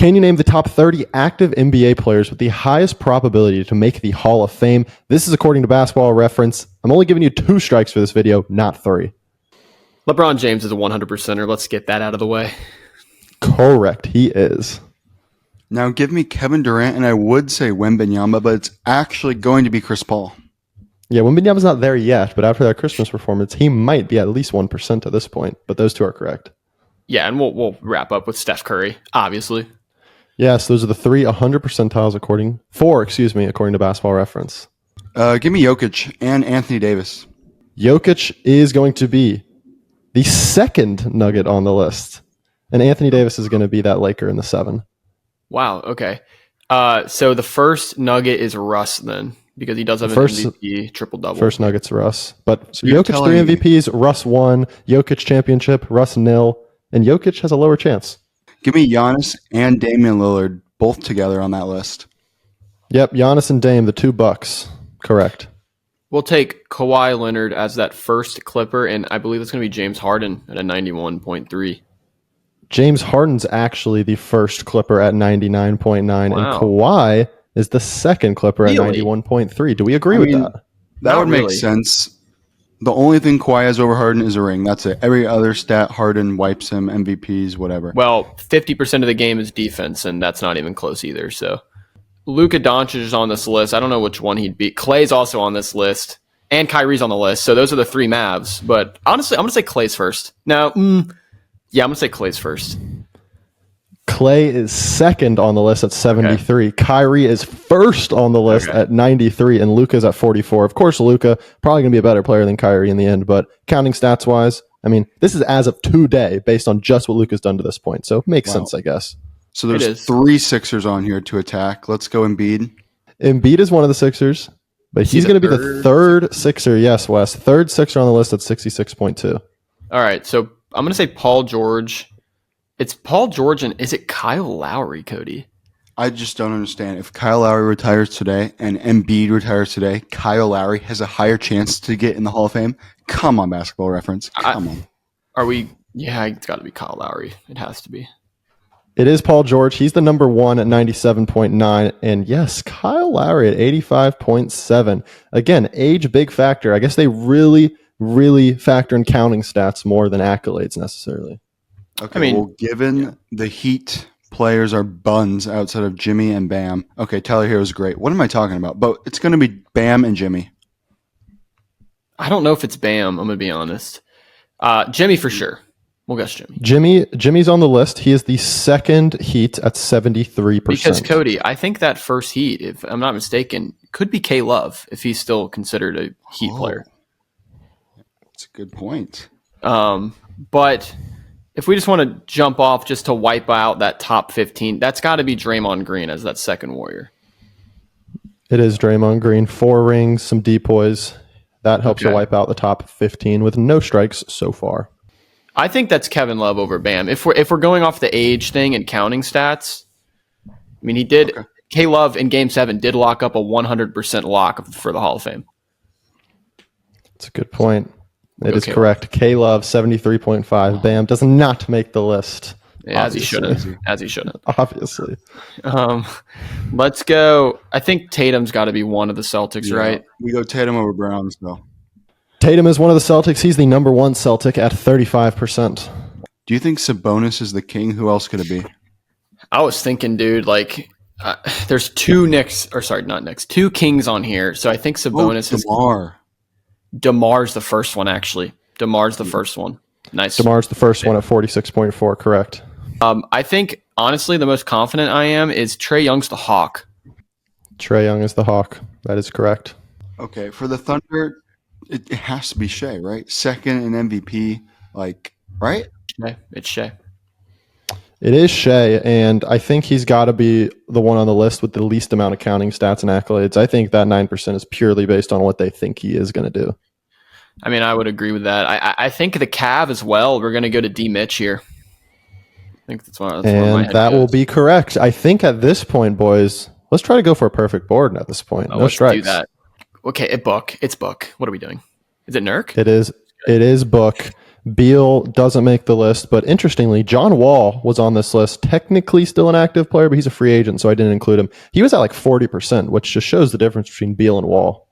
Can you name the top 30 active NBA players with the highest probability to make the Hall of Fame? This is according to Basketball Reference. I'm only giving you 2 strikes for this video, not 3. LeBron James is a 100%er. Let's get that out of the way. Correct. He is. Now give me Kevin Durant, and I would say Wembanyama, but it's actually going to be Chris Paul. Yeah, Wembanyama's not there yet, but after that Christmas performance, he might be at least 1% at this point. But those 2 are correct. Yeah, and we'll wrap up with Steph Curry, obviously. Yes, those are the 3 100 percentiles according to Basketball Reference. Give me Jokic and Anthony Davis. Jokic is going to be the second Nugget on the list, and Anthony Davis is going to be that Laker in the 7. Wow, okay. So the first Nugget is Russ then, because he does have an MVP triple-double. First Nugget's Russ. But So you're Jokic 3 MVPs, Russ 1, Jokic championship, Russ 0, and Jokic has a lower chance. Give me Giannis and Damian Lillard both together on that list. Yep, Giannis and Dame, the 2 Bucks. Correct. We'll take Kawhi Leonard as that first Clipper, and I believe it's going to be James Harden at a 91.3. James Harden's actually the first Clipper at 99.9, and Kawhi is the second Clipper at 91.3. Do we agree with that? That would make sense. The only thing Kawhi has over Harden is a ring. That's it. Every other stat, Harden wipes him, MVPs, whatever. Well, 50% of the game is defense, and that's not even close either. So Luka Doncic is on this list. I don't know which one he'd beat. Klay's also on this list, and Kyrie's on the list. So those are the 3 Mavs. But honestly, I'm going to say Klay's first. Now, yeah, I'm going to say Klay's first. Klay is second on the list at 73. Okay. Kyrie is first on the list at 93, and Luka's at 44. Of course, Luka probably going to be a better player than Kyrie in the end, but counting stats-wise, I mean, this is as of today based on just what Luka's done to this point, so it makes sense, I guess. So there's 3 Sixers on here to attack. Let's go Embiid. Embiid is one of the Sixers, but he's going to be the third Sixer. Yes, Wes. Third Sixer on the list at 66.2. All right, so I'm going to say Paul George. It's Paul George, and is it Kyle Lowry, Cody? I just don't understand. If Kyle Lowry retires today and Embiid retires today, Kyle Lowry has a higher chance to get in the Hall of Fame? Come on, Basketball Reference. Come on. Are we? Yeah, it's got to be Kyle Lowry. It has to be. It is Paul George. He's the number 1 at 97.9. And yes, Kyle Lowry at 85.7. Again, age, big factor. I guess they really factor in counting stats more than accolades necessarily. Okay, well, given the Heat players are buns outside of Jimmy and Bam. Okay, Tyler Hero is great. What am I talking about? But it's going to be Bam and Jimmy. I don't know if it's Bam, I'm going to be honest. Jimmy for sure. We'll guess Jimmy. Jimmy's on the list. He is the second Heat at 73%. Because, Cody, I think that first Heat, if I'm not mistaken, could be K-Love if he's still considered a Heat player. That's a good point. But if we just want to jump off just to wipe out that top 15, that's got to be Draymond Green as that second Warrior. It is Draymond Green. 4 rings, some depoys. That helps to wipe out the top 15 with no strikes so far. I think that's Kevin Love over Bam. If we're going off the age thing and counting stats, I mean, he did. Okay. K-Love in Game 7 did lock up a 100% lock for the Hall of Fame. That's a good point. It is correct. K-Love, 73.5. Bam does not make the list. Yeah, as he shouldn't. Obviously. Let's go. I think Tatum's got to be one of the Celtics, right? We go Tatum over Brown, though. Tatum is one of the Celtics. He's the number 1 Celtic at 35%. Do you think Sabonis is the king? Who else could it be? I was thinking, dude, there's 2 Kings on here. So I think Sabonis is DeMar's the first one, actually. DeMar's the first one. Nice. DeMar's the first one at 46.4, correct. I think, honestly, the most confident I am is Trae Young's the Hawk. Trae Young is the Hawk. That is correct. Okay, for the Thunder, it has to be Shea, right? Second in MVP, right? It's Shea. It is Shea, and I think he's got to be the one on the list with the least amount of counting stats and accolades. I think that 9% is purely based on what they think he is going to do. I mean, I would agree with that. I think the Cav as well. We're going to go to D. Mitch here. I think that's one. And that will be correct. I think at this point, boys, let's try to go for a perfect board at this point. No strikes. Do that. Okay, It's Book. What are we doing? Is it Nurk? It is Book. Beal doesn't make the list, but interestingly, John Wall was on this list. Technically still an active player, but he's a free agent, so I didn't include him. He was at like 40%, which just shows the difference between Beal and Wall.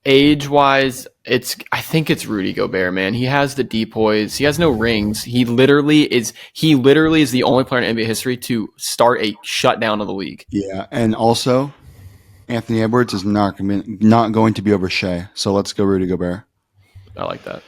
Age-wise, I think it's Rudy Gobert, man. He has the depoys. He has no rings. He literally is the only player in NBA history to start a shutdown of the league. Yeah, and also Anthony Edwards is not going to be over Shea. So let's go Rudy Gobert. I like that.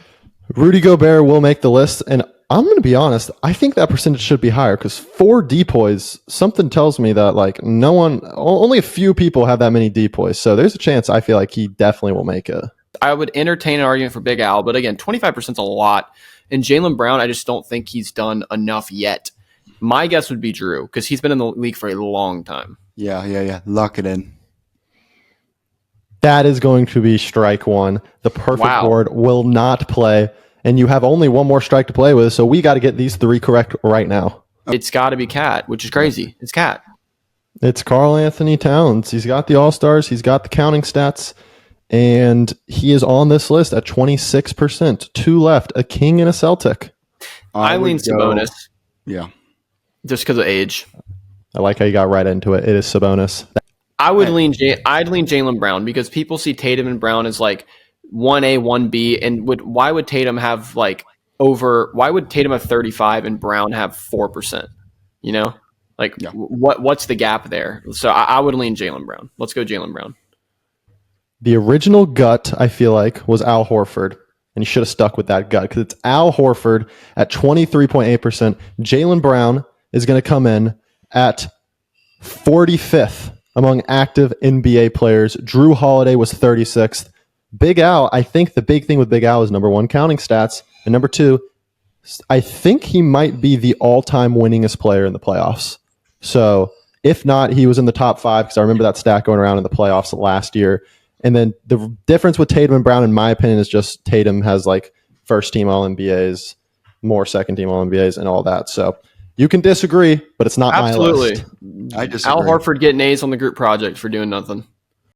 Rudy Gobert will make the list, and I'm going to be honest, I think that percentage should be higher because 4 depoys, something tells me that like only a few people have that many depoys. So there's a chance I feel like he definitely will make it. I would entertain an argument for Big Al, but again, 25% is a lot. And Jaylen Brown, I just don't think he's done enough yet. My guess would be Drew because he's been in the league for a long time. Yeah. Lock it in. That is going to be strike one. The perfect board will not play, and you have only one more strike to play with, so we got to get these 3 correct right now. It's got to be Cat, which is crazy. It's Cat. It's Karl Anthony Towns. He's got the All-Stars. He's got the counting stats, and he is on this list at 26%. 2 left, a King and a Celtic. I lean Sabonis. Yeah. Just because of age. I like how you got right into it. It is Sabonis. I'd lean Jaylen Brown because people see Tatum and Brown as like 1A, 1B, and why would Tatum have 35 and Brown have 4%? You know? What's the gap there? So I would lean Jaylen Brown. Let's go Jaylen Brown. The original gut, I feel like, was Al Horford, and you should have stuck with that gut because it's Al Horford at 23.8%. Jaylen Brown is going to come in at 45th among active NBA players. Drew Holiday was 36th. Big Al, I think the big thing with Big Al is number 1, counting stats, and number 2, I think he might be the all-time winningest player in the playoffs. So if not, he was in the top 5 because I remember that stat going around in the playoffs last year. And then the difference with Tatum and Brown, in my opinion, is just Tatum has like first-team All-NBAs, more second-team All-NBAs, and all that. So you can disagree, but it's not my list. I disagree. Al Horford getting A's on the group project for doing nothing.